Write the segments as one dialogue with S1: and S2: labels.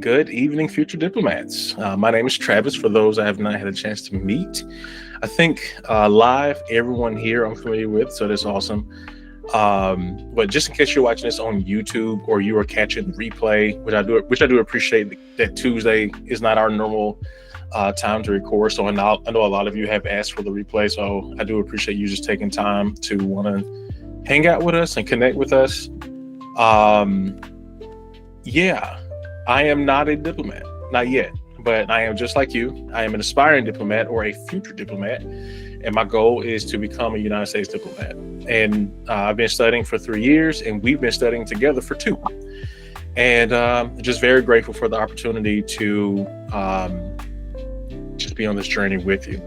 S1: Good evening, future diplomats. My name is Travis. For those I have not had a chance to meet, I think live everyone here I'm familiar with, so that's awesome. But just in case you're watching this on YouTube or you are catching the replay, which I do appreciate that Tuesday is not our normal time to record. So I know a lot of you have asked for the replay, so I do appreciate you just taking time to want to hang out with us and connect with us. Yeah, I am not a diplomat, not yet, but I am just like you. I am an aspiring diplomat or a future diplomat, and my goal is to become a United States diplomat. And I've been studying for 3 years, and we've been studying together for 2. And just very grateful for the opportunity to just be on this journey with you.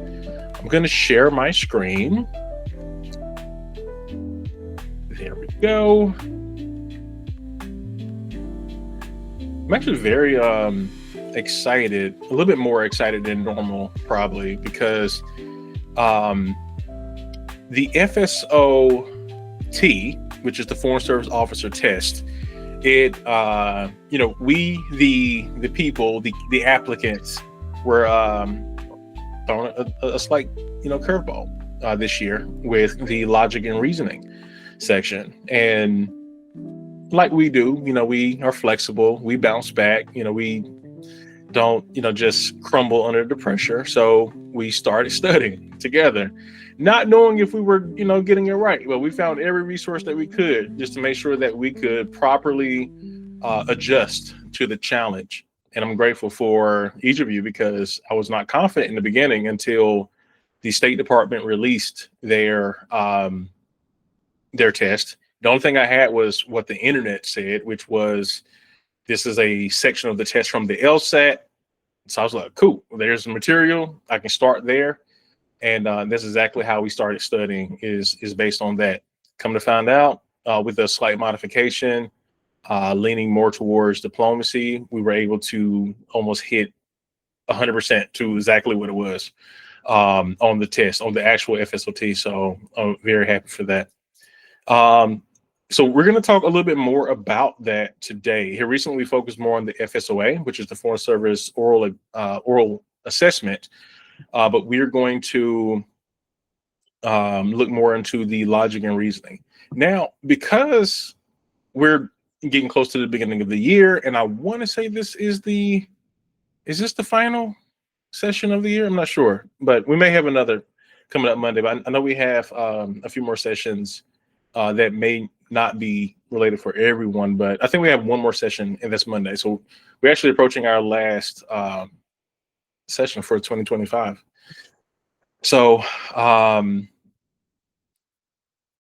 S1: I'm going to share my screen. There we go. I'm actually very excited, a little bit more excited than normal, probably, because the FSOT, which is the Foreign Service Officer Test, it, we, the people, the applicants, were thrown a slight, curveball this year with the Logic and Reasoning section. And like we do, we are flexible, we bounce back, we don't, just crumble under the pressure. So we started studying together, not knowing if we were, getting it right. But we found every resource that we could just to make sure that we could properly adjust to the challenge. And I'm grateful for each of you, because I was not confident in the beginning until the State Department released their test. The only thing I had was what the internet said, which was, this is a section of the test from the LSAT. So I was like, cool, there's the material. I can start there. And that's exactly how we started studying, is based on that. Come to find out, with a slight modification, leaning more towards diplomacy, we were able to almost hit 100% to exactly what it was on the test, on the actual FSOT. So I'm very happy for that. So we're going to talk a little bit more about that today. Here recently, we focused more on the FSOA, which is the Foreign Service oral assessment, but we're going to look more into the Logic and Reasoning. Now, because we're getting close to the beginning of the year, and I want to say is this the final session of the year? I'm not sure, but we may have another coming up Monday. But I know we have a few more sessions that may not be related for everyone, but I think we have one more session, and that's Monday. So we're actually approaching our last session for 2025. So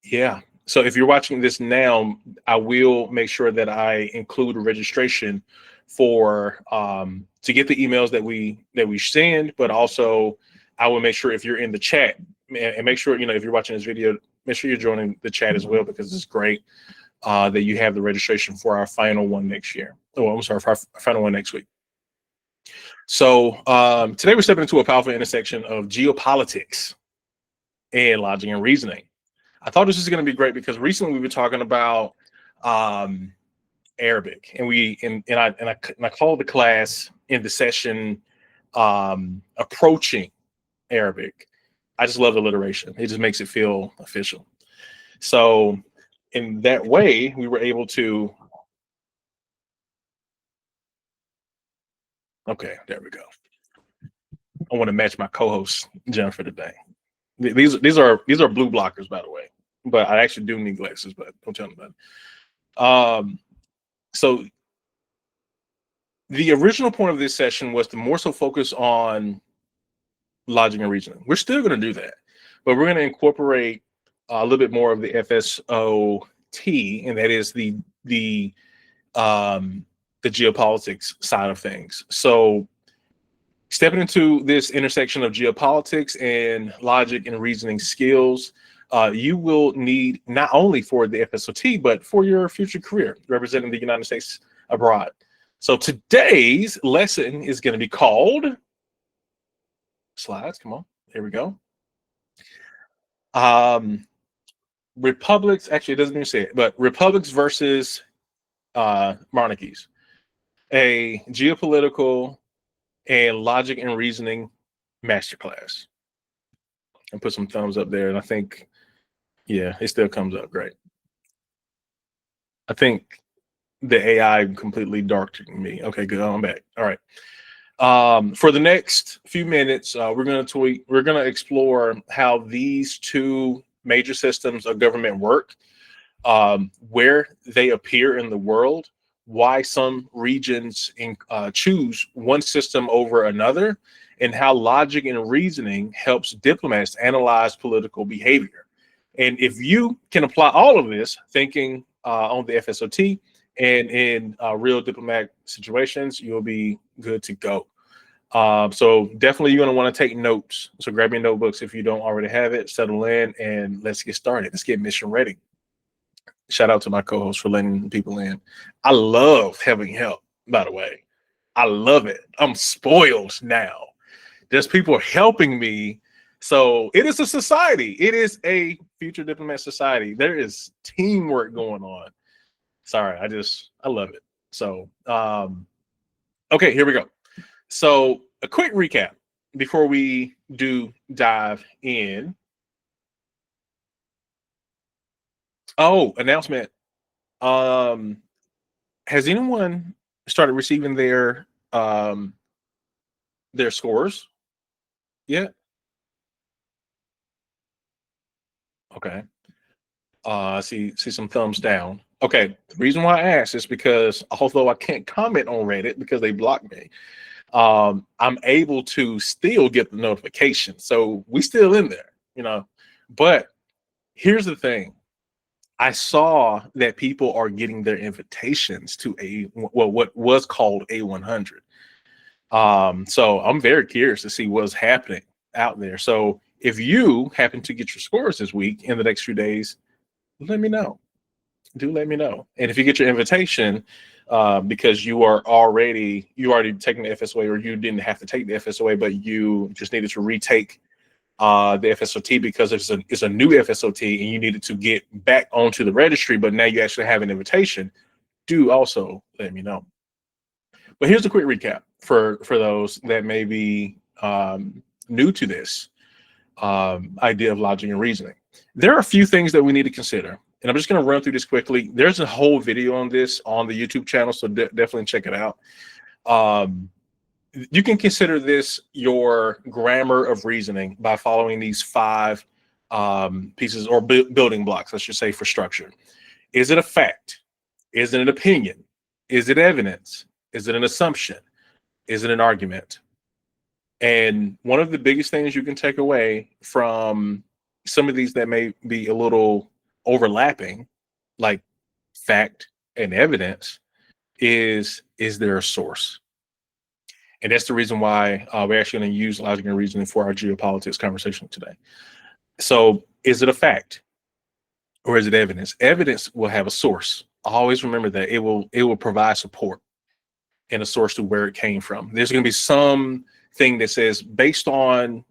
S1: yeah. So if you're watching this now, I will make sure that I include a registration for to get the emails that we send, but also I will make sure, if you're in the chat, and make sure, if you're watching this video, make sure you're joining the chat as well, because it's great that you have the registration for our final one next year. Oh, I'm sorry, for our final one next week. So today we're stepping into a powerful intersection of geopolitics and logic and reasoning. I thought this was going to be great because recently we were talking about Arabic, and I called the class in the session approaching Arabic. I just love alliteration. It just makes it feel official. So in that way, we were able to. Okay, there we go. I want to match my co-host Jennifer today. These are blue blockers, by the way, but I actually do need glasses, but don't tell me about it. So the original point of this session was to more so focus on logic and reasoning. We're still going to do that, but we're going to incorporate a little bit more of the FSOT, and that is the geopolitics side of things. So stepping into this intersection of geopolitics and logic and reasoning skills, you will need not only for the FSOT, but for your future career representing the United States abroad. So today's lesson is going to be called, slides, come on, here we go. Republics, actually it doesn't even say it, but republics versus monarchies. a geopolitical and logic and reasoning masterclass. And put some thumbs up there. And I think, yeah, it still comes up great. I think the AI completely darkened me. Okay, good. I'm back. All right. For the next few minutes, we're going to explore how these two major systems of government work, where they appear in the world, why some regions choose one system over another, and how logic and reasoning helps diplomats analyze political behavior. And if you can apply all of this thinking on the FSOT and in real diplomatic situations, you'll be good to go. So definitely you're going to want to take notes. So grab your notebooks if you don't already have it, settle in, and let's get started. Let's get mission ready. Shout out to my co-host for letting people in. I love having help, by the way. I love it. I'm spoiled now. There's people helping me. So it is a society. It is a Future Diplomat Society. There is teamwork going on. Sorry, I love it. So, okay, here we go. So a quick recap before we do dive in. Oh, announcement. Has anyone started receiving their scores yet? Okay. I see some thumbs down. Okay. The reason why I asked is because although I can't comment on Reddit because they blocked me, I'm able to still get the notification. So we still in there, you know. But here's the thing. I saw that people are getting their invitations to what was called A100. So I'm very curious to see what's happening out there. So if you happen to get your scores this week in the next few days, let me know. Do let me know. And if you get your invitation, because you already taking the FSOA, or you didn't have to take the FSOA, but you just needed to retake the FSOT because it's a new FSOT and you needed to get back onto the registry, but now you actually have an invitation, do also let me know. But here's a quick recap for those that may be new to this idea of logic and reasoning. There are a few things that we need to consider, and I'm just going to run through this quickly. There's a whole video on this on the YouTube channel, so definitely check it out. You can consider this your grammar of reasoning by following these 5 pieces or building blocks, let's just say, for structure. Is it a fact? Is it an opinion? Is it evidence? Is it an assumption? Is it an argument? And one of the biggest things you can take away from some of these that may be a little overlapping, like fact and evidence, is there a source? And that's the reason why we're actually going to use logic and reasoning for our geopolitics conversation today. So is it a fact or is it evidence? Evidence will have a source. Always remember that it will provide support and a source to where it came from. There's going to be some thing that says based on,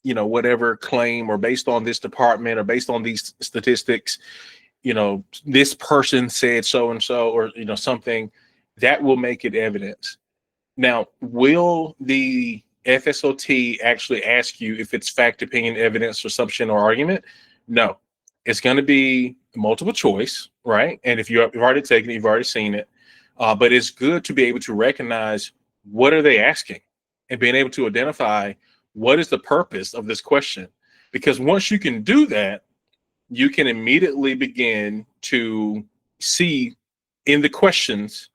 S1: you know, whatever claim, or based on this department, or based on these statistics, you know, this person said so and so, or, you know, something that will make it evidence. Now, will the FSOT actually ask you if it's fact, opinion, evidence, assumption, or argument? No, it's going to be multiple choice, right? And if you've already taken it, you've already seen it. But it's good to be able to recognize what are they asking and being able to identify what is the purpose of this question. Because once you can do that, you can immediately begin to see in the questions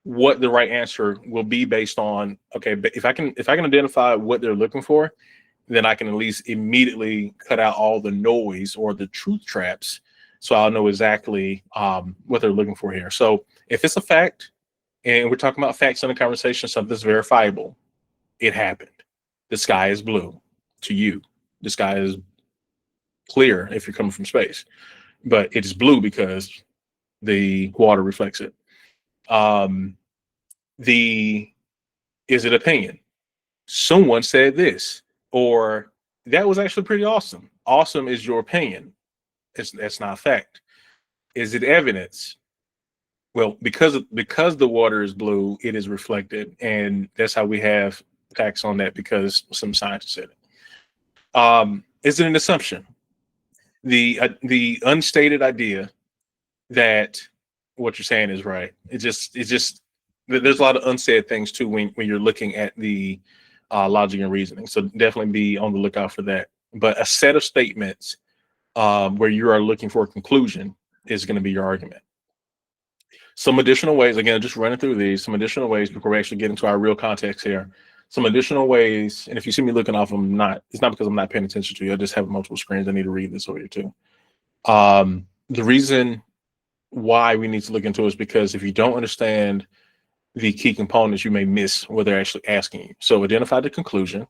S1: what the right answer will be based on. Okay, but if I can identify what they're looking for, then I can at least immediately cut out all the noise or the truth traps, so I'll know exactly what they're looking for here. So if it's a fact, and we're talking about facts in the conversation, something's verifiable, it happened. The sky is blue to you. The sky is clear if you're coming from space, but it's blue because the water reflects it. Is it opinion? Someone said this, or that was actually pretty awesome. Awesome is your opinion. That's not fact. Is it evidence? Well, because the water is blue, it is reflected, and that's how we have facts on that because some scientists said it. Is it an assumption? The unstated idea that what you're saying is right. It's just there's a lot of unsaid things too when you're looking at the logic and reasoning. So definitely be on the lookout for that. But a set of statements where you are looking for a conclusion is going to be your argument. Some additional ways, again, just running through these, some additional ways before we actually get into our real context here. Some additional ways, and if you see me looking off, it's not because I'm not paying attention to you. I just have multiple screens. I need to read this over here too. The reason why we need to look into it is because if you don't understand the key components, you may miss what they're actually asking you. So identify the conclusion,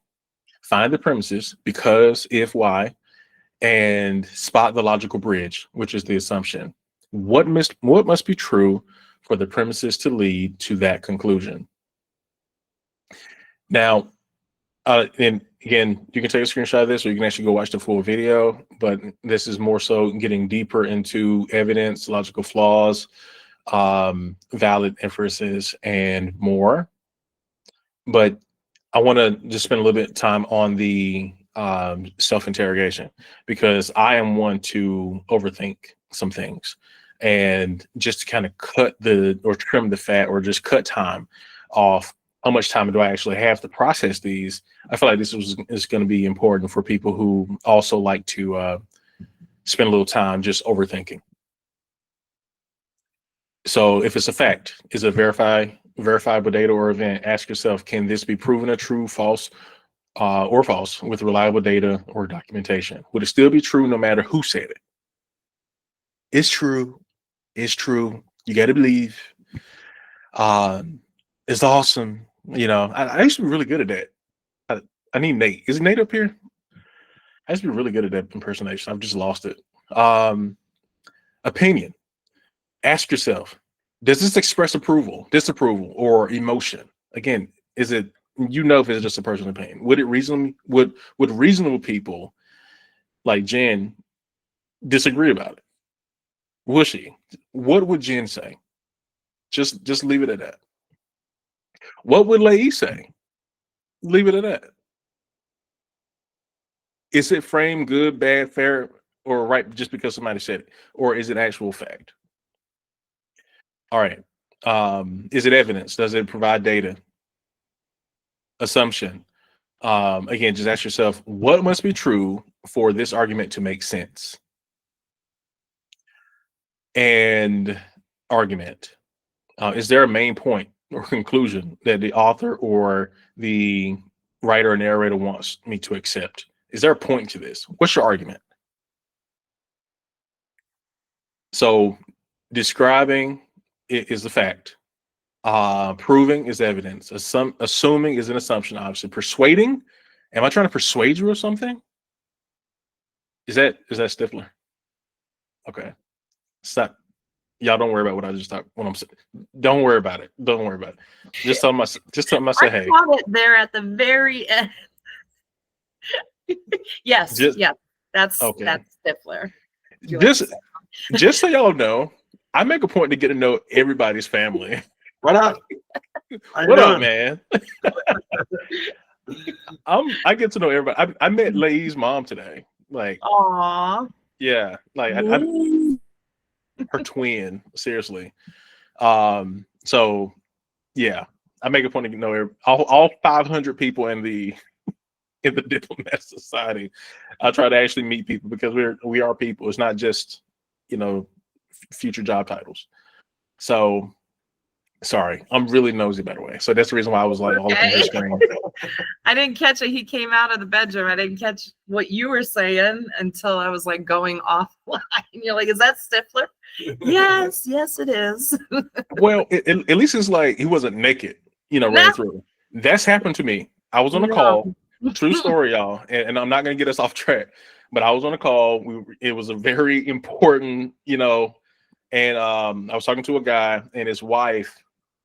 S1: find the premises, because, if, why, and spot the logical bridge, which is the assumption. What must be true for the premises to lead to that conclusion? Now, and again, you can take a screenshot of this, or you can actually go watch the full video. But this is more so getting deeper into evidence, logical flaws, valid inferences, and more. But I want to just spend a little bit of time on the self-interrogation, because I am one to overthink some things, and just to kind of trim the fat, or just cut time off. How much time do I actually have to process these? I feel like this is going to be important for people who also like to spend a little time just overthinking. So if it's a fact, is it verifiable data or event? Ask yourself, can this be proven a true, false, or false with reliable data or documentation? Would it still be true no matter who said it? It's true. It's true. You got to believe. It's awesome. I used to be really good at that. I need Nate. Is Nate up here? I used to be really good at that impersonation. I've just lost it. Opinion. Ask yourself, does this express approval, disapproval, or emotion? Again, is it, if it's just a personal opinion? Would reasonable people like Jen disagree about it? Will she? What would Jen say? Just leave it at that. What would Leigh say? Leave it at that. Is it framed good, bad, fair, or right just because somebody said it? Or is it actual fact? All right. Is it evidence? Does it provide data? Assumption. Again, just ask yourself, what must be true for this argument to make sense? And argument. Is there a main point or conclusion that the author or the writer or narrator wants me to accept? Is there a point to this? What's your argument? So describing is the fact. Proving is evidence. Assuming is an assumption, obviously. Persuading, am I trying to persuade you or something? Is that Stifler? Okay. Stop. Y'all don't worry about what I just talked. What I'm saying. Don't worry about it. Don't worry about it. Just tell myself. Hey.
S2: I caught it there at the very end. Yes. That's okay. That's Stifler.
S1: Just so y'all know, I make a point to get to know everybody's family.
S3: What up?
S1: What up, man? I get to know everybody. I met Leigh's mom today. Like,
S2: aww.
S1: Yeah, like her twin. Seriously. So yeah, I make a point to know all 500 people in the Diplomats Society. I try to actually meet people because we are people. It's not just future job titles. So sorry, I'm really nosy, by the way. So that's the reason why I was like all up on your screen.
S2: I didn't catch it. He came out of the bedroom. I didn't catch what you were saying until I was like going offline. You're like, is that Stifler? Yes, it is.
S1: Well, at least it's like he wasn't naked, ran through. That's happened to me. I was on a call. True story, y'all. And I'm not going to get us off track, but I was on a call. It was a very important, and I was talking to a guy, and his wife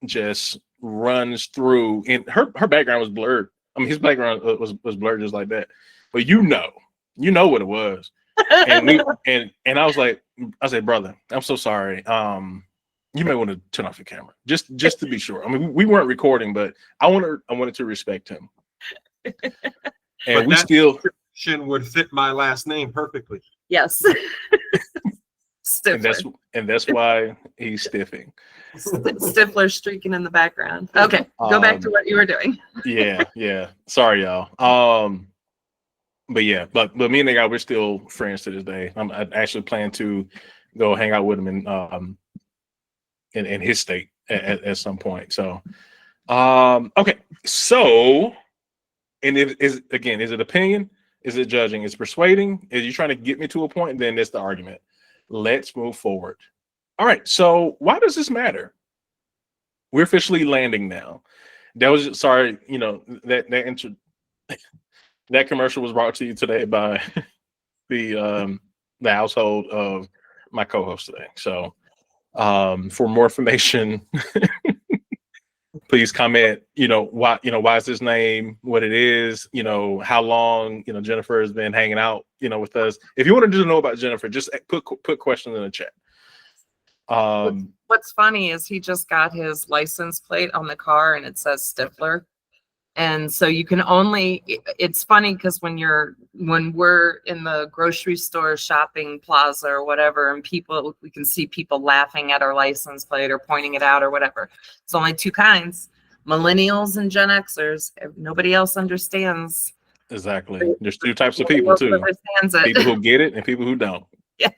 S1: just runs through, and her background was blurred. I mean, his background was blurred just like that. But you know what it was. And I was like, brother, I'm so sorry. You may want to turn off your camera just to be sure. I mean, we weren't recording, but I wanted to respect him. And
S3: but
S1: we still
S3: would fit my last name perfectly.
S2: Yes. Stifler.
S1: and that's why he's stiffing.
S2: Stifler streaking in the background. Okay, go back to what you were doing.
S1: Yeah. Sorry, y'all. But yeah, but me and the guy, we're still friends to this day. I actually plan to go hang out with him in his state at some point. So, okay. So, and is it opinion? Is it judging? Is it persuading? Is you trying to get me to a point? Then it's the argument. Let's move forward. All right. So why does this matter? We're officially landing now. That was that commercial was brought to you today by the household of my co-host today. So for more information, please comment, why is this name what it is, how long, Jennifer has been hanging out, with us. If you wanted to know about Jennifer, just put questions in the chat.
S2: What's funny is he just got his license plate on the car and it says Stifler. And so you can only, it's funny because when we're in the grocery store shopping plaza or whatever, and we can see people laughing at our license plate or pointing it out or whatever. It's only two kinds, millennials and Gen Xers. Nobody else understands.
S1: Exactly. There's two types of people too. People who get it and people who don't.
S2: Yeah.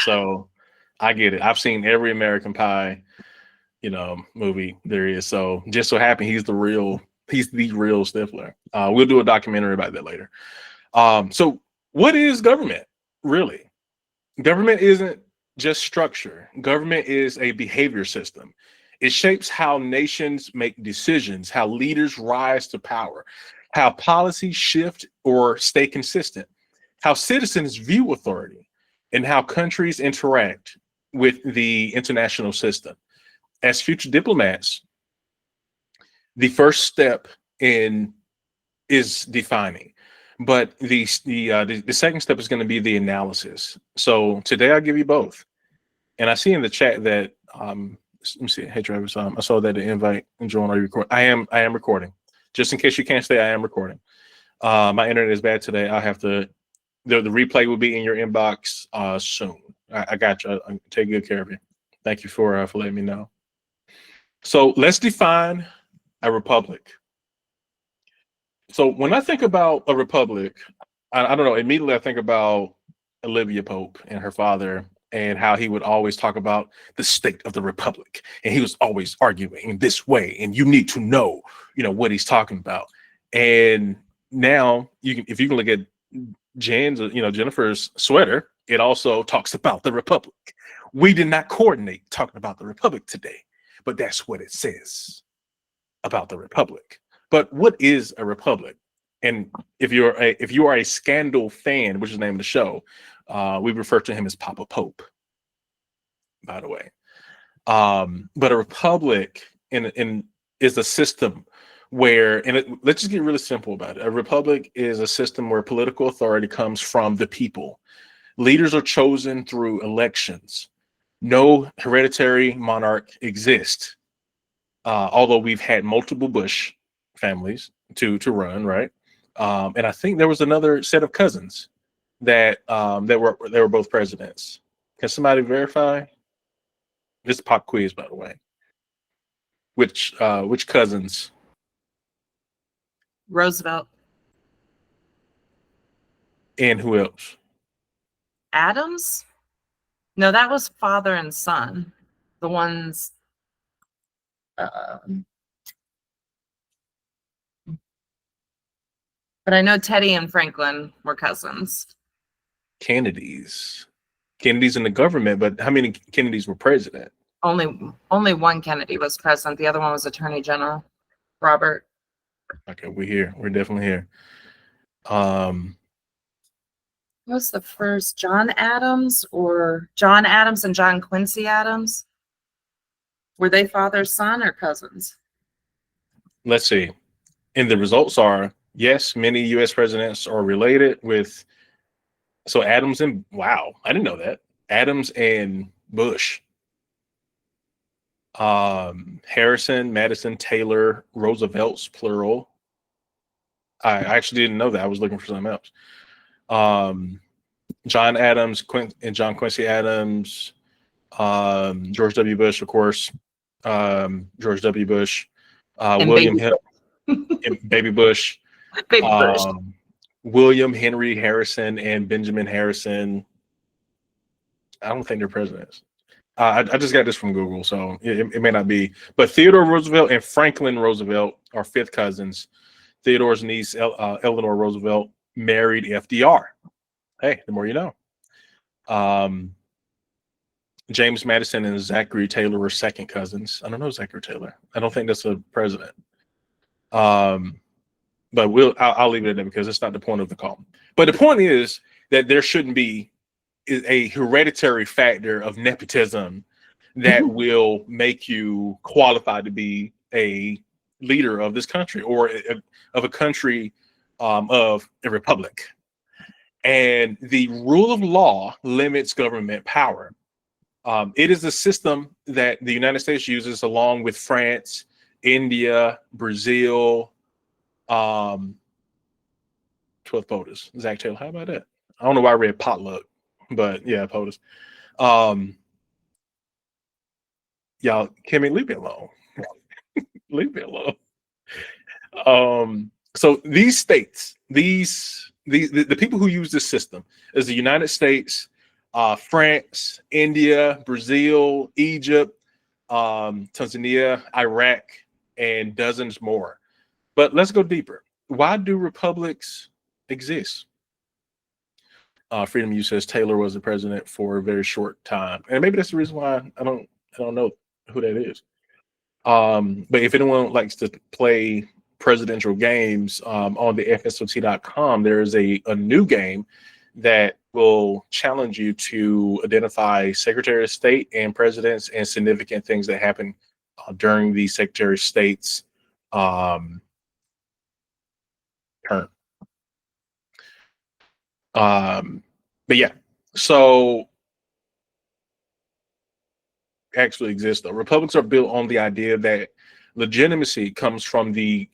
S1: So I get it. I've seen every American Pie, movie there is. So just so happen he's the real Stifler. We'll do a documentary about that later. So what is government really? Government isn't just structure. Government is a behavior system. It shapes how nations make decisions, how leaders rise to power, how policies shift or stay consistent, how citizens view authority, and how countries interact with the international system. As future diplomats, the first step is defining, but the second step is going to be the analysis. So today I'll give you both. And I see in the chat that let me see. Hey Travis, I saw that the invite and join. Are you recording? I am recording. Just in case you can't stay, I am recording. My internet is bad today. I'll have to. The replay will be in your inbox soon. I got you. I'll take good care of you. Thank you for letting me know. So let's define a republic. So when I think about a republic, I don't know, immediately I think about Olivia Pope and her father and how he would always talk about the state of the republic. And he was always arguing in this way. And you need to know, what he's talking about. And now if you can look at Jennifer's sweater, it also talks about the republic. We did not coordinate talking about the republic today, but that's what it says about the republic. But what is a republic? And if you are a Scandal fan, which is the name of the show, we refer to him as Papa Pope, by the way. But a republic is a system where, let's just get really simple about it. A republic is a system where political authority comes from the people. Leaders are chosen through elections. No hereditary monarch exists, although we've had multiple Bush families to run, right? And I think there was another set of cousins that were both presidents. Can somebody verify? This is a pop quiz, by the way. Which cousins?
S2: Roosevelt.
S1: And who else?
S2: Adams? No, that was father and son. The ones. But I know Teddy and Franklin were cousins.
S1: Kennedys in the government, but how many Kennedys were president?
S2: Only one Kennedy was president. The other one was Attorney General, Robert.
S1: Okay, we're here. We're definitely here.
S2: What was the first? John Adams and John Quincy Adams? Were they father, son, or cousins?
S1: Let's see. And the results are, yes, many U.S. presidents are related with. So Adams and, wow, I didn't know that. Adams and Bush. Harrison, Madison, Taylor, Roosevelt's plural. I actually didn't know that. I was looking for something else. John Adams, John Quincy Adams, George W. Bush, of course, George W. Bush, William Baby Bush,
S2: Baby Bush.
S1: William Henry Harrison, and Benjamin Harrison. I don't think they're presidents. I just got this from Google, so it may not be. But Theodore Roosevelt and Franklin Roosevelt are fifth cousins. Theodore's niece, Eleanor Roosevelt, married FDR. Hey, the more you know. James Madison and Zachary Taylor were second cousins. I don't know Zachary Taylor. I don't think that's a president. But I'll leave it at that because it's not the point of the call. But the point is that there shouldn't be a hereditary factor of nepotism that will make you qualified to be a leader of this country or of a country of a republic. And the rule of law limits government power. It is a system that the United States uses along with France, India, Brazil, 12 POTUS. Zach Taylor, how about that? I don't know why I read potluck, but yeah, POTUS. Y'all, Kimmy, leave me alone. Leave me alone. So these states, the people who use this system is the United States, France, India, Brazil, Egypt, Tanzania, Iraq, and dozens more. But let's go deeper. Why do republics exist? Freedom U says Taylor was the president for a very short time, and maybe that's the reason why I don't know who that is. But if anyone likes to play presidential games on the FSOT.com, there is a new game that will challenge you to identify Secretary of State and presidents and significant things that happen during the Secretary of State's term. But yeah, so actually exists though. Republics are built on the idea that legitimacy comes from the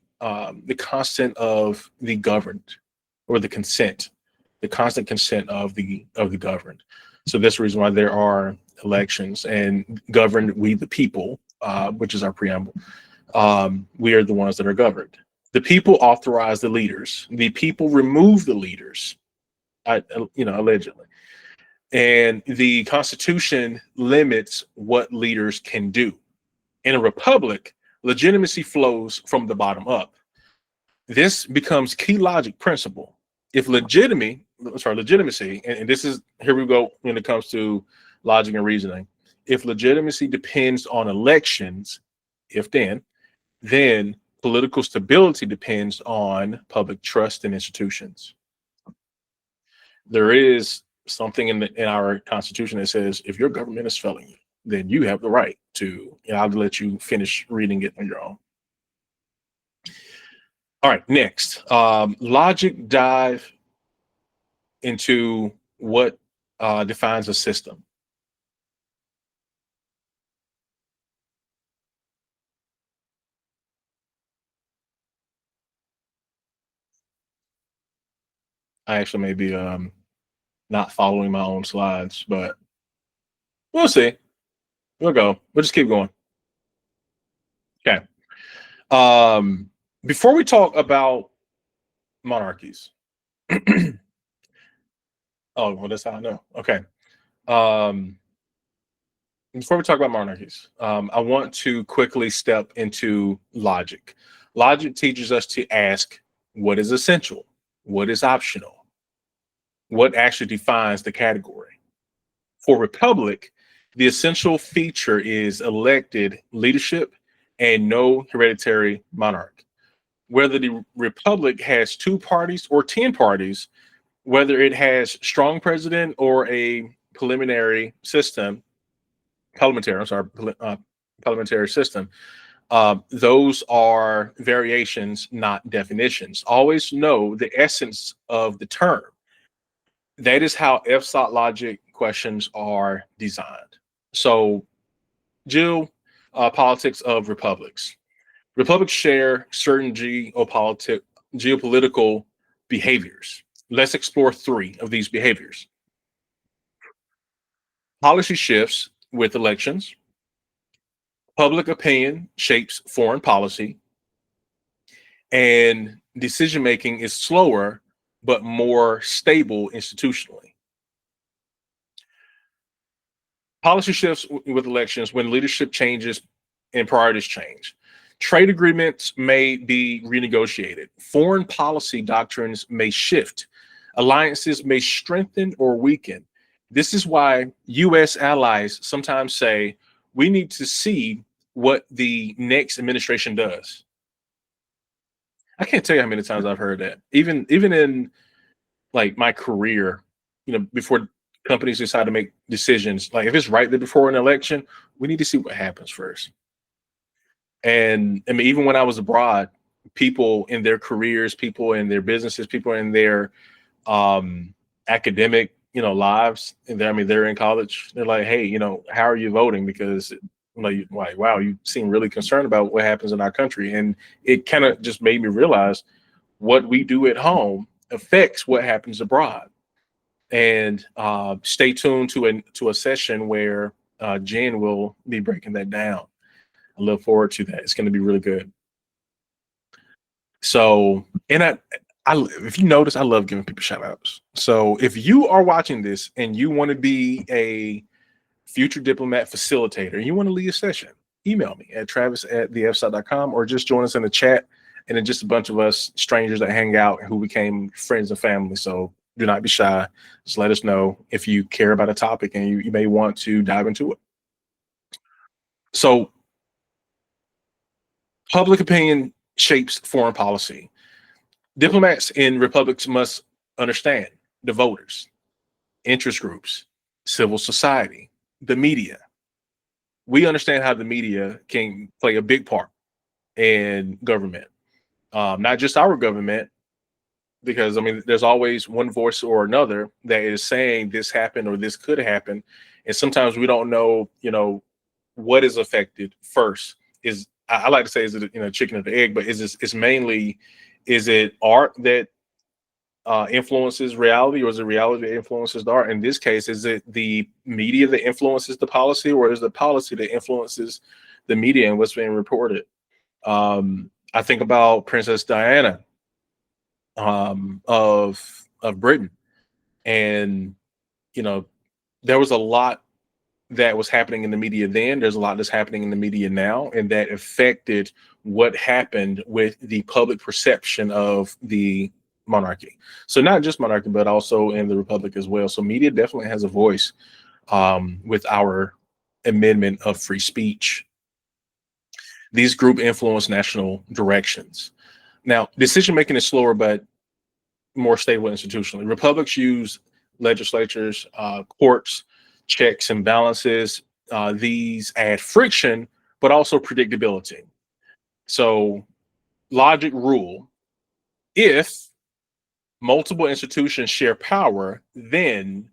S1: constant of the governed, or the consent, the constant consent of the governed. So that's the reason why there are elections and governed we the people, which is our preamble. We are the ones that are governed. The people authorize the leaders. The people remove the leaders. Allegedly. And the Constitution limits what leaders can do. In a republic, legitimacy flows from the bottom up. This becomes key logic principle. If legitimacy, and this is, here we go when it comes to logic and reasoning. If legitimacy depends on elections, then political stability depends on public trust in institutions. There is something in our Constitution that says if your government is failing you, then you have the right to, I'll let you finish reading it on your own. All right, next, logic dive into what defines a system. I actually may be not following my own slides, but we'll see. We'll go. We'll just keep going. Okay. Before we talk about monarchies. Oh, well, that's how I know. Okay. Before we talk about monarchies, I want to quickly step into logic. Logic teaches us to ask what is essential, what is optional, what actually defines the category. For republic, the essential feature is elected leadership and no hereditary monarch. Whether the republic has 2 parties or 10 parties, whether it has strong president or a parliamentary system, those are variations, not definitions. Always know the essence of the term. That is how FSOT logic questions are designed. So, Jill, politics of republics. Republics share certain geopolitical behaviors. Let's explore 3 of these behaviors. Policy shifts with elections. Public opinion shapes foreign policy. And decision making is slower, but more stable institutionally. Policy shifts with elections when leadership changes and priorities change. Trade agreements may be renegotiated. Foreign policy doctrines may shift. Alliances may strengthen or weaken. This is why U.S. allies sometimes say, we need to see what the next administration does. I can't tell you how many times I've heard that. Even in like my career, before companies decide to make decisions, like if it's right there before an election, we need to see what happens first. And I mean, even when I was abroad, people in their careers, people in their businesses, people in their academic, lives, and they're in college. They're like, hey, how are you voting? Because like, wow, you seem really concerned about what happens in our country. And it kind of just made me realize what we do at home affects what happens abroad. And stay tuned to a session where Jen will be breaking that down. I look forward to that. It's going to be really good. So, and I if you notice, I love giving people shout outs. So if you are watching this and you want to be a future diplomat facilitator, you want to lead a session, email me at travis@thefsot.com or just join us in the chat. And then just a bunch of us strangers that hang out who became friends and family. So do not be shy. Just let us know if you care about a topic and you may want to dive into it. So public opinion shapes foreign policy. Diplomats in republics must understand the voters, interest groups, civil society, the media. We understand how the media can play a big part in government, not just our government, because there's always one voice or another that is saying this happened or this could happen, and sometimes we don't know, what is affected first. I like to say, is it chicken or the egg? But is it art that influences reality, or is it reality that influences the art? In this case, is it the media that influences the policy, or is the policy that influences the media and what's being reported? I think about Princess Diana of Britain, and there was a lot that was happening in the media then. There's a lot that's happening in the media now, and that affected what happened with the public perception of the monarchy. So not just monarchy, but also in the republic as well. So media definitely has a voice with our amendment of free speech. These groups influence national directions. Now, decision making is slower, but more stable institutionally. Republics use legislatures, courts, checks and balances. These add friction, but also predictability. So logic rule: if multiple institutions share power, then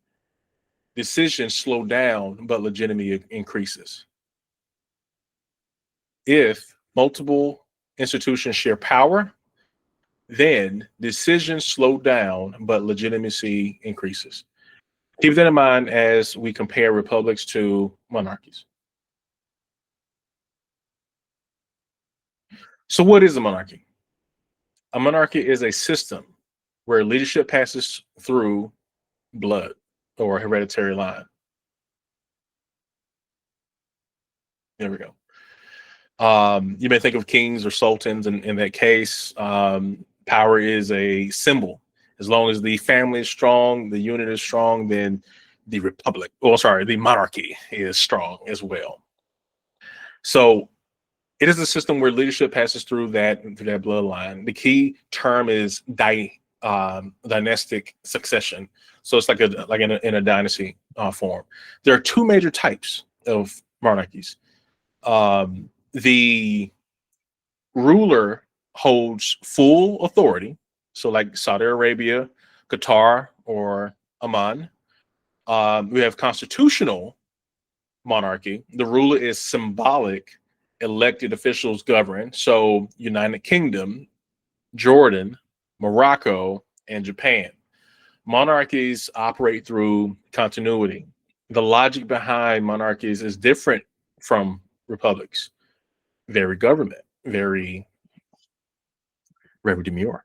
S1: decisions slow down, but legitimacy increases. If multiple institutions share power, then decisions slow down, but legitimacy increases. Keep that in mind as we compare republics to monarchies. So what is a monarchy? A monarchy is a system where leadership passes through blood or hereditary line. There we go. You may think of kings or sultans in that case. Power is a symbol. As long as the family is strong, the unit is strong, then the the monarchy is strong as well. So it is a system where leadership passes through that bloodline. The key term is dynastic succession. So it's like in a dynasty form. There are 2 major types of monarchies. The ruler holds full authority. So like Saudi Arabia, Qatar, or Oman. We have constitutional monarchy. The ruler is symbolic elected officials govern. So United Kingdom, Jordan, Morocco, and Japan. Monarchies operate through continuity. The logic behind monarchies is different from republics. Very government, very demure.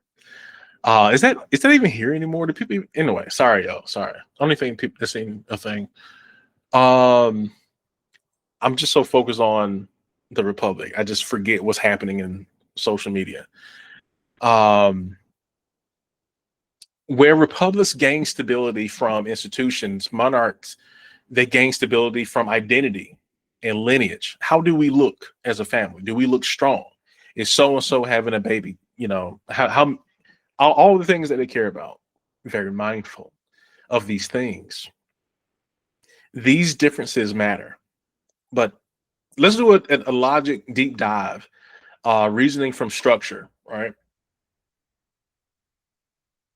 S1: Is that even here anymore? Do people anyway? Sorry, y'all. Sorry. Only thing people that's seen a thing. I'm just so focused on the republic. I just forget what's happening in social media. Where republics gain stability from institutions, monarchs, they gain stability from identity and lineage. How do we look as a family? Do we look strong? Is so-and-so having a baby? You know, how all the things that they care about. Very mindful of these things. These differences matter. But let's do a logic deep dive, reasoning from structure, right?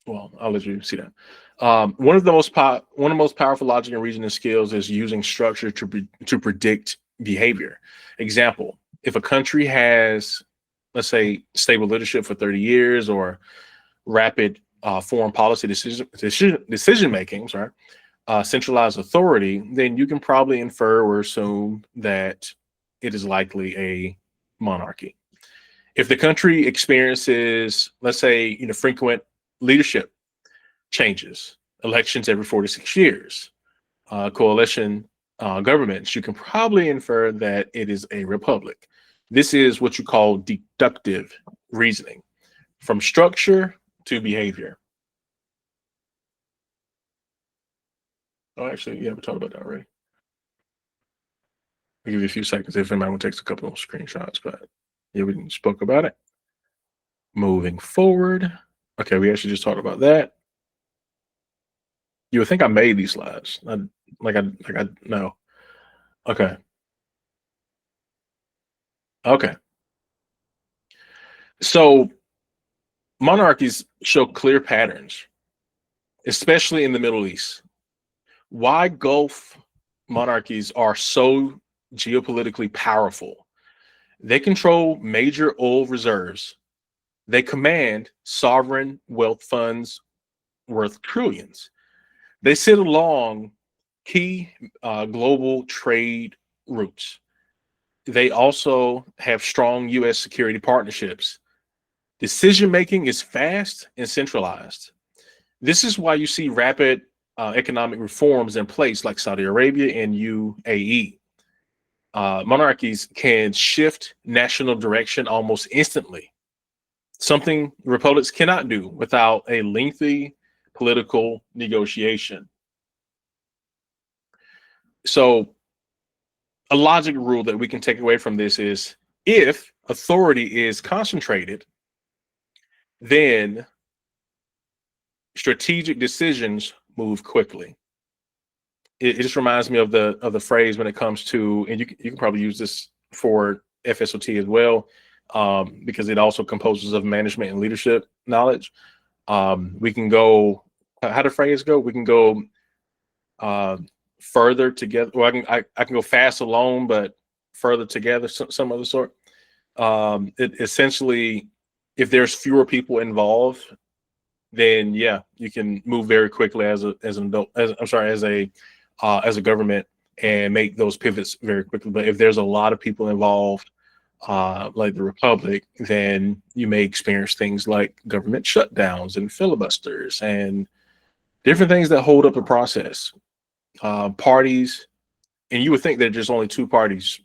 S1: Well, I'll let you see that. One of the most powerful logic and reasoning skills is using structure to predict behavior. Example: if a country has, let's say, stable leadership for 30 years or rapid foreign policy decision making, centralized authority, then you can probably infer or assume that it is likely a monarchy. If the country experiences, let's say, frequent leadership changes, elections every 4 to 6 years, coalition governments, you can probably infer that it is a republic. This is what you call deductive reasoning, from structure to behavior. Oh, actually, yeah, we talked about that already. I'll give you a few seconds if anyone takes a couple of screenshots, but yeah, we spoke about it. Moving forward. Okay, we actually just talked about that. You would think I made these slides. No. Okay. Okay. So monarchies show clear patterns, especially in the Middle East. Why Gulf monarchies are so geopolitically powerful? They control major oil reserves. They command sovereign wealth funds worth trillions. They sit along key global trade routes. They also have strong U.S. security partnerships. Decision-making is fast and centralized. This is why you see rapid economic reforms in place like Saudi Arabia and UAE. Monarchies can shift national direction almost instantly, something republics cannot do without a lengthy political negotiation. So a logic rule that we can take away from this is, if authority is concentrated, then strategic decisions move quickly. It just reminds me of the phrase when it comes to, and you can probably use this for FSOT as well, because it also composes of management and leadership knowledge. We can go, how the phrase go? We can go further together. Well, I can go fast alone, but further together, some other sort. It essentially, if there's fewer people involved, then yeah, you can move very quickly as a government and make those pivots very quickly. But if there's a lot of people involved, like the republic, then you may experience things like government shutdowns and filibusters and different things that hold up the process. Parties, and you would think that there's only two parties.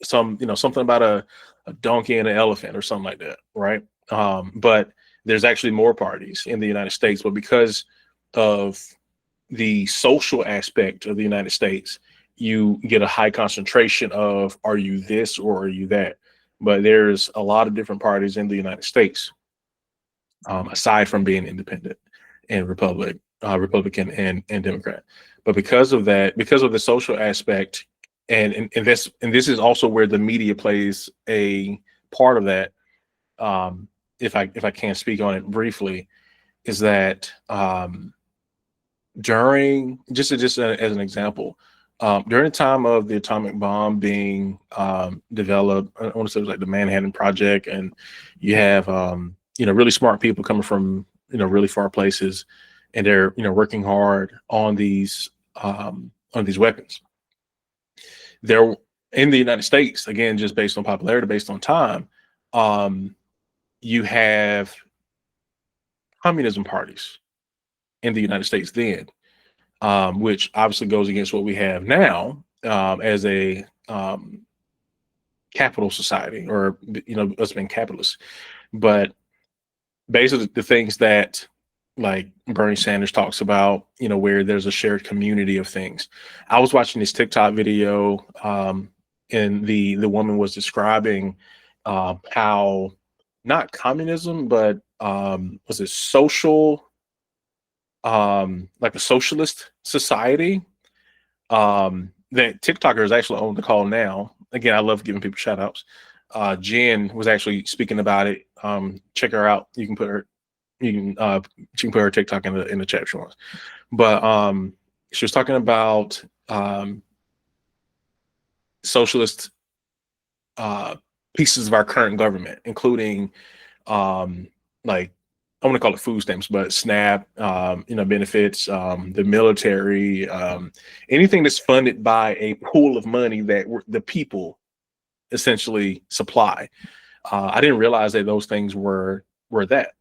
S1: Something about a donkey and an elephant or something like that, right? But there's actually more parties in the United States, but because of the social aspect of the United States, you get a high concentration of, are you this or are you that? But there's a lot of different parties in the United States, aside from being independent and Republican and Democrat. But because of that, because of the social aspect, and this is also where the media plays a part of that. If I can speak on it briefly, is that during as an example, During the time of the atomic bomb being developed, I want to say it was like the Manhattan Project, and you have really smart people coming from really far places, and they're working hard on these weapons. They're in the United States, again, just based on popularity, based on time. You have communism parties in the United States then, which obviously goes against what we have now as a capital society, or us being capitalists. But basically, the things that like Bernie Sanders talks about, where there's a shared community of things. I was watching this TikTok video, and the woman was describing how not communism, but was it social, like a socialist society, that TikTokers actually own the call now. Again, I love giving people shout outs. Jen was actually speaking about it. Check her out. You can put her she can put her TikTok in the chat if she wants. But she was talking about socialist pieces of our current government, including like, I want to call it food stamps, but SNAP, benefits, the military, anything that's funded by a pool of money that the people essentially supply. I didn't realize that those things were that.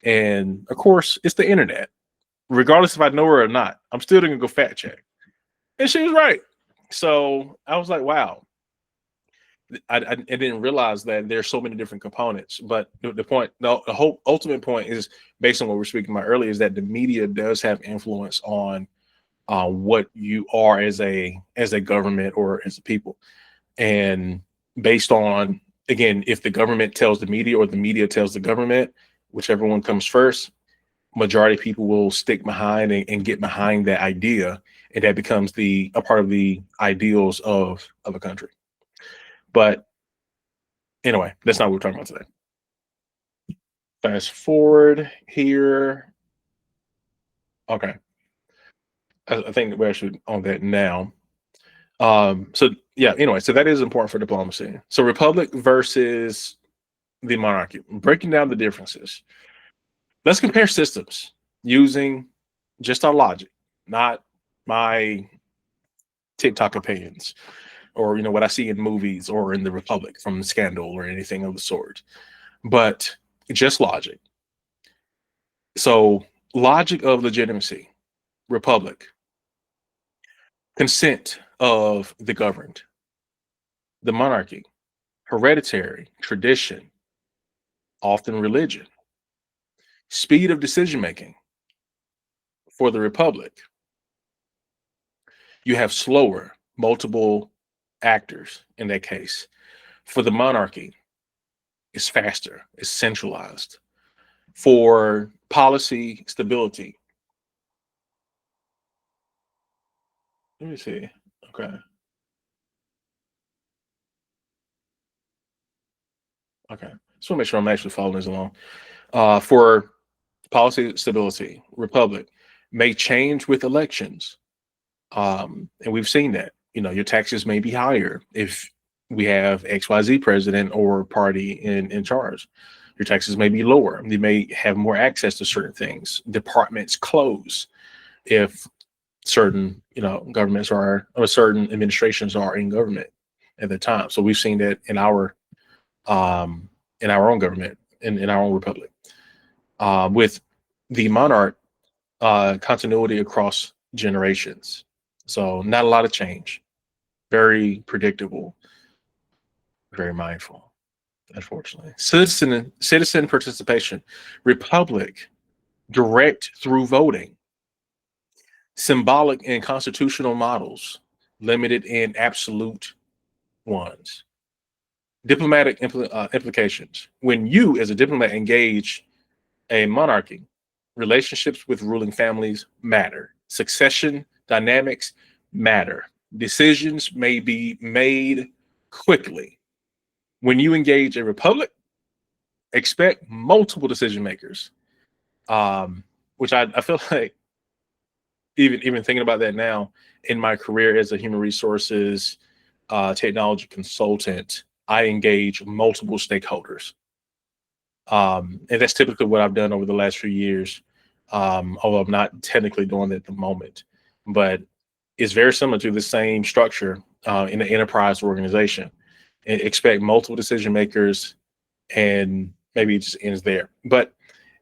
S1: And of course, it's the internet. Regardless if I know her or not, I'm still gonna go fact check. And she was right. So I was like, wow. I didn't realize that there's so many different components. But the whole ultimate point is, based on what we're speaking about earlier, is that the media does have influence on what you are as a government or as a people. And based on, again, if the government tells the media or the media tells the government, whichever one comes first, majority of people will stick behind and get behind that idea, and that becomes a part of the ideals of a country. But anyway, that's not what we're talking about today. Fast forward here. Okay. I think we're actually on that now. So yeah, anyway, so that is important for diplomacy. So republic versus the monarchy, breaking down the differences. Let's compare systems using just our logic, not my TikTok opinions, or what I see in movies or in the Republic from Scandal or anything of the sort, but just logic. So logic of legitimacy, Republic, consent of the governed, the monarchy, hereditary, tradition, often religion, speed of decision making. For the Republic, you have slower, multiple actors in that case. For the monarchy, it's faster, it's centralized. For policy stability, let me see. Okay. Okay. Just want to make sure I'm actually following this along. For policy stability, Republic may change with elections. And we've seen that. Your taxes may be higher if we have XYZ president or party in charge. Your taxes may be lower. They may have more access to certain things. Departments close if certain, governments or certain administrations are in government at the time. So we've seen that in our own government, in our own republic. With the monarch, continuity across generations. So not a lot of change. Very predictable. Very mindful, unfortunately. Citizen participation. Republic, direct through voting. Symbolic and constitutional models, limited and absolute ones. Diplomatic implications. When you, as a diplomat, engage a monarchy, relationships with ruling families matter. Succession dynamics matter. Decisions may be made quickly. When you engage a republic, expect multiple decision makers, which I feel like even thinking about that now in my career as a human resources technology consultant, I engage multiple stakeholders. And that's typically what I've done over the last few years. Although I'm not technically doing that at the moment, but it's very similar to the same structure in an enterprise organization. And expect multiple decision makers, and maybe it just ends there. But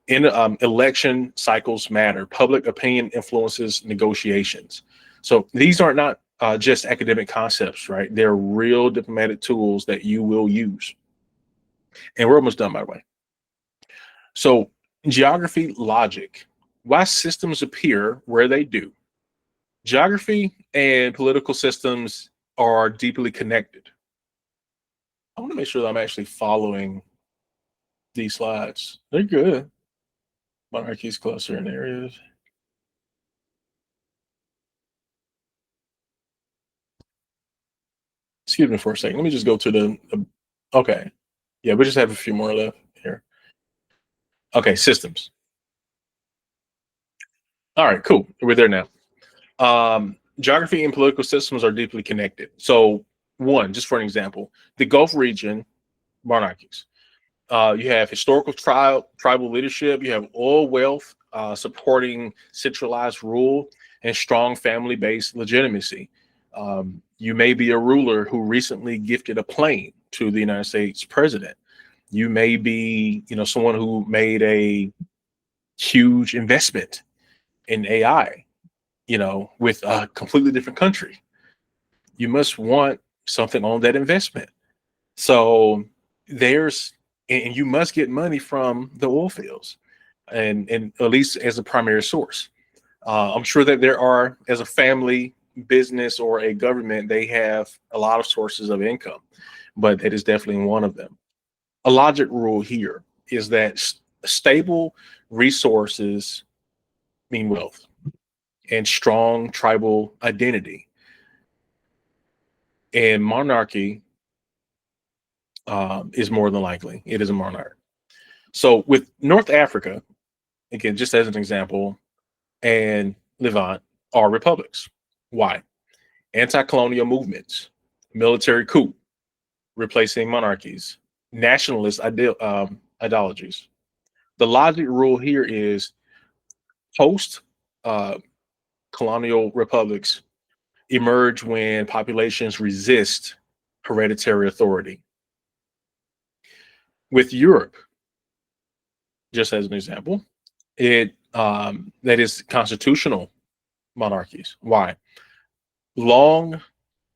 S1: in election cycles matter. Public opinion influences negotiations. So these are not just academic concepts, right? They're real diplomatic tools that you will use. And we're almost done, by the way. So geography, logic, why systems appear where they do. Geography and political systems are deeply connected. I want to make sure that I'm actually following these slides. They're good. Monarchies, cluster in areas. Excuse me for a second. Let me just go to the okay. Yeah, we just have a few more left here. Okay, systems. All right, cool. We're there now. Geography and political systems are deeply connected. So one, just for an example, the Gulf region, monarchies. You have historical tribal leadership. You have oil wealth supporting centralized rule and strong family-based legitimacy. You may be a ruler who recently gifted a plane to the United States president. You may be, someone who made a huge investment in AI, with a completely different country. You must want something on that investment. So and you must get money from the oil fields, and at least as a primary source. I'm sure that there are, as a family business or a government, they have a lot of sources of income, but it is definitely one of them. A logic rule here is that stable resources mean wealth and strong tribal identity. And monarchy is more than likely. It is a monarch. So with North Africa, again, just as an example, and Levant are republics. Why? Anti-colonial movements, military coup, replacing monarchies, nationalist ideologies. The logic rule here is post colonial republics emerge when populations resist hereditary authority. With Europe, just as an example, that is constitutional monarchies. Why? Long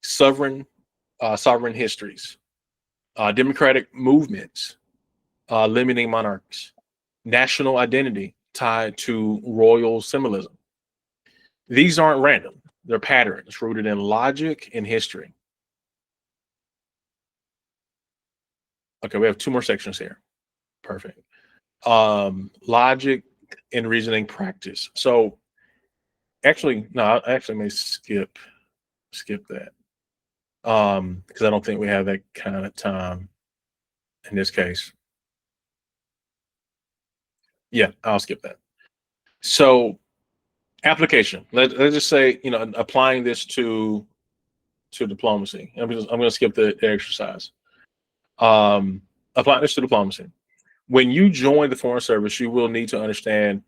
S1: sovereign histories, democratic movements limiting monarchs, national identity tied to royal symbolism. These aren't random. They're patterns rooted in logic and history. Okay, we have two more sections here. Perfect. Logic and reasoning practice. So actually, no, I actually may skip that. Because I don't think we have that kind of time in this case. Yeah, I'll skip that. So application. Let's just say, applying this to diplomacy. I'm going to skip the exercise. Applying this to diplomacy. When you join the Foreign Service, you will need to understand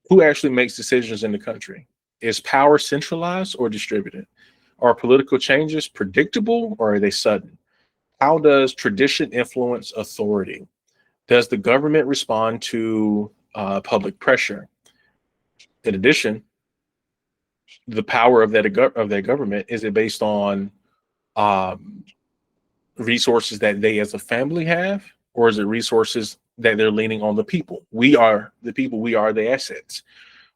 S1: who actually makes decisions in the country. Is power centralized or distributed? Are political changes predictable or are they sudden? How does tradition influence authority? Does the government respond to public pressure? In addition, the power of that government, is it based on resources that they as a family have, or is it resources that they're leaning on the people? We are the people. We are the assets.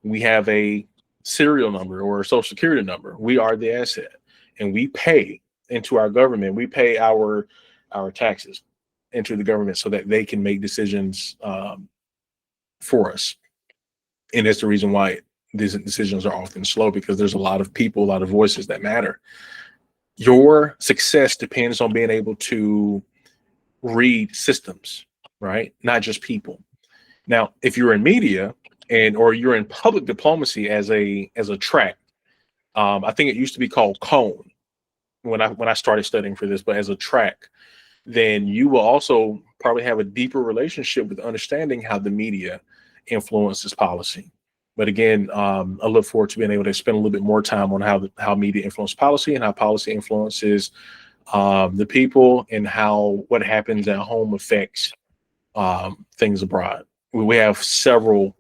S1: We have a serial number or a social security number. We are the asset, and we pay into our government. We pay our taxes into the government so that they can make decisions for us. And that's the reason why these decisions are often slow, because there's a lot of people, a lot of voices that matter. Your success depends on being able to read systems, right? Not just people. Now, if you're in media or you're in public diplomacy as a track. I think it used to be called cone when I started studying for this, but as a track, then you will also probably have a deeper relationship with understanding how the media influences policy. But again, I look forward to being able to spend a little bit more time on how media influence policy and how policy influences the people, and how what happens at home affects things abroad. We have several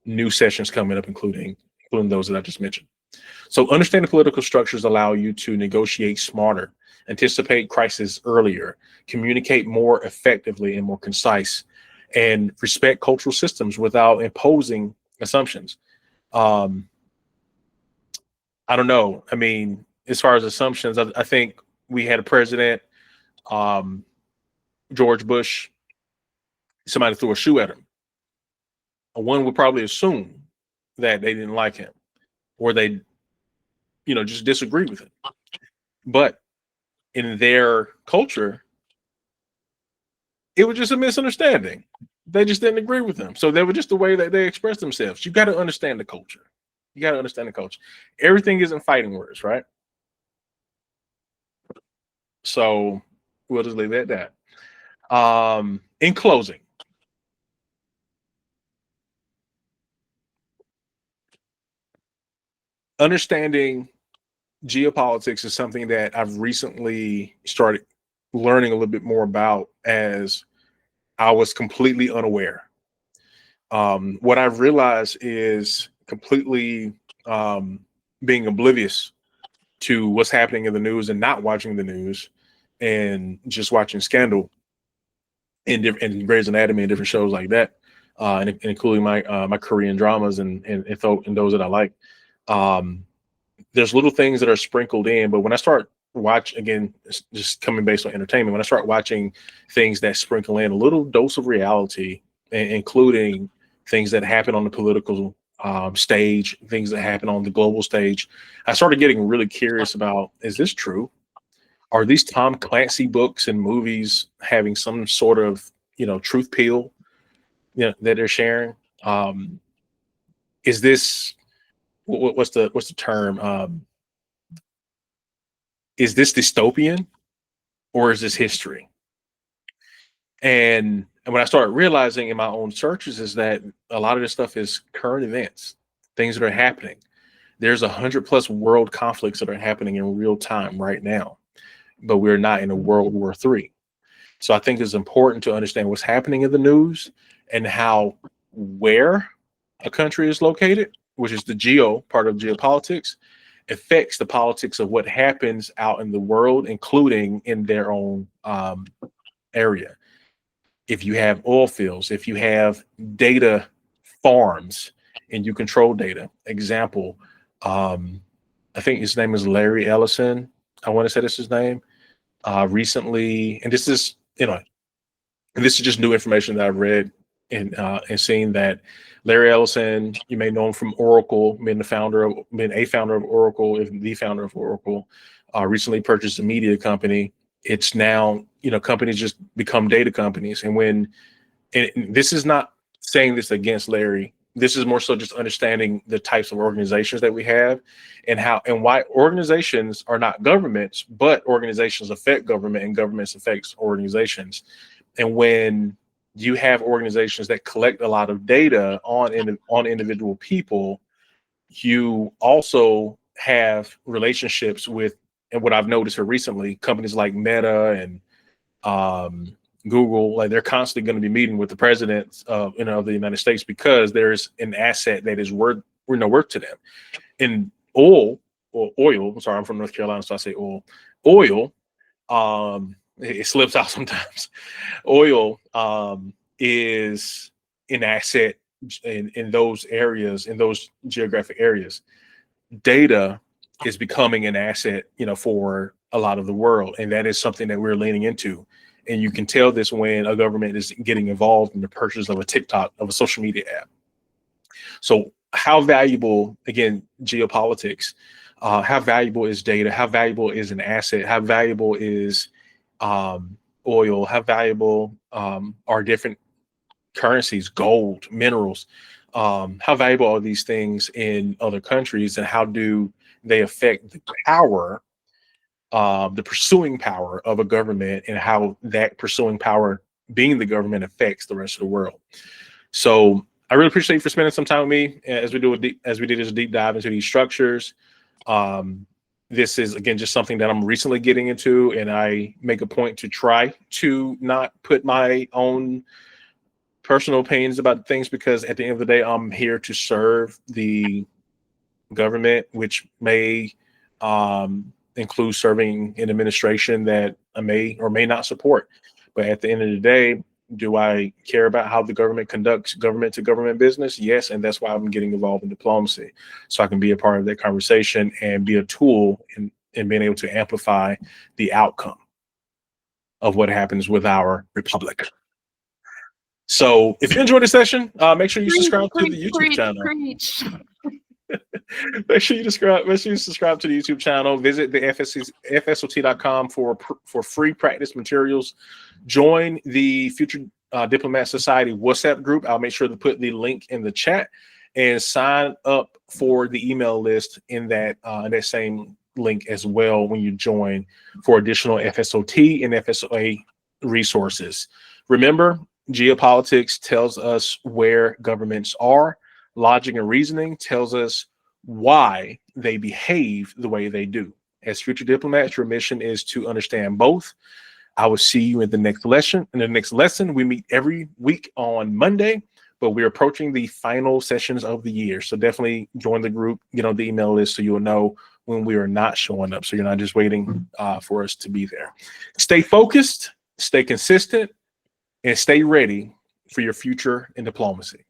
S1: new sessions coming up, including those that I just mentioned. So understanding political structures allow you to negotiate smarter, anticipate crisis earlier, communicate more effectively and more concise, and respect cultural systems without imposing assumptions. I don't know. I mean, as far as assumptions, I think we had a president, George Bush, somebody threw a shoe at him. One would probably assume that they didn't like him, or they, just disagree with him. But in their culture, it was just a misunderstanding. They just didn't agree with him. So they were just the way that they expressed themselves. You got to understand the culture. You got to understand the culture. Everything isn't fighting words, right? So we'll just leave it at that. In closing, understanding geopolitics is something that I've recently started learning a little bit more about, as I was completely unaware. What I've realized is completely being oblivious to what's happening in the news and not watching the news, and just watching Scandal and Grey's Anatomy and different shows like that, and including my Korean dramas and those that I like. There's little things that are sprinkled in, but when I start watch again, just coming based on entertainment, when I start watching things that sprinkle in a little dose of reality, including things that happen on the political stage, things that happen on the global stage, I started getting really curious about, is this true? Are these Tom Clancy books and movies having some sort of, truth peel, that they're sharing? Is this, what's the term? Is this dystopian, or is this history? And what I started realizing in my own searches is that a lot of this stuff is current events, things that are happening. There's 100+ world conflicts that are happening in real time right now, but we're not in a World War III. So I think it's important to understand what's happening in the news, and how where a country is located, which is the geo part of geopolitics, affects the politics of what happens out in the world, including in their own area. If you have oil fields, if you have data farms and you control data, example, I think his name is Larry Ellison. I want to say that's his name. Recently, and this is, this is just new information that I've read and seen, that Larry Ellison, you may know him from Oracle, been a founder of Oracle, if the founder of Oracle, recently purchased a media company. It's now, companies just become data companies. And this is not saying this against Larry, this is more so just understanding the types of organizations that we have, and why organizations are not governments, but organizations affect government and governments affects organizations. And when you have organizations that collect a lot of data on individual people, you also have relationships with, and what I've noticed here recently, companies like Meta and Google, like they're constantly going to be meeting with the president of the United States, because there's an asset that is worth to them. In oil, I'm sorry, I'm from North Carolina, so I say oil, it slips out sometimes. Oil is an asset in those areas, in those geographic areas. Data is becoming an asset, for a lot of the world, and that is something that we're leaning into. And you can tell this when a government is getting involved in the purchase of a TikTok, of a social media app. So how valuable, again, geopolitics, how valuable is data? How valuable is an asset? How valuable is oil? How valuable are different currencies, gold, minerals. How valuable are these things in other countries, and how do they affect the power, the pursuing power of a government, and how that pursuing power, being the government, affects the rest of the world? So I really appreciate you for spending some time with me as we did this deep dive into these structures. This is, again, just something that I'm recently getting into, and I make a point to try to not put my own personal opinions about things, because at the end of the day, I'm here to serve the government, which may include serving in administration that I may or may not support. But at the end of the day, do I care about how the government conducts government to government business? Yes. And that's why I'm getting involved in diplomacy, so I can be a part of that conversation and be a tool in being able to amplify the outcome of what happens with our republic. So if you enjoyed the session, make sure you subscribe to the YouTube channel. Make sure you subscribe to the YouTube channel. Visit the FSOT.com for free practice materials. Join the Future Diplomats Society WhatsApp group. I'll make sure to put the link in the chat, and sign up for the email list in that same link as well when you join, for additional FSOT and FSOA resources. Remember, geopolitics tells us where governments are. Logic and reasoning tells us why they behave the way they do. As future diplomats, your mission is to understand both. I will see you in the next lesson. In the next lesson, we meet every week on Monday, but we're approaching the final sessions of the year. So definitely join the group, get on the email list, so you'll know when we are not showing up. So you're not just waiting for us to be there. Stay focused, stay consistent, and stay ready for your future in diplomacy.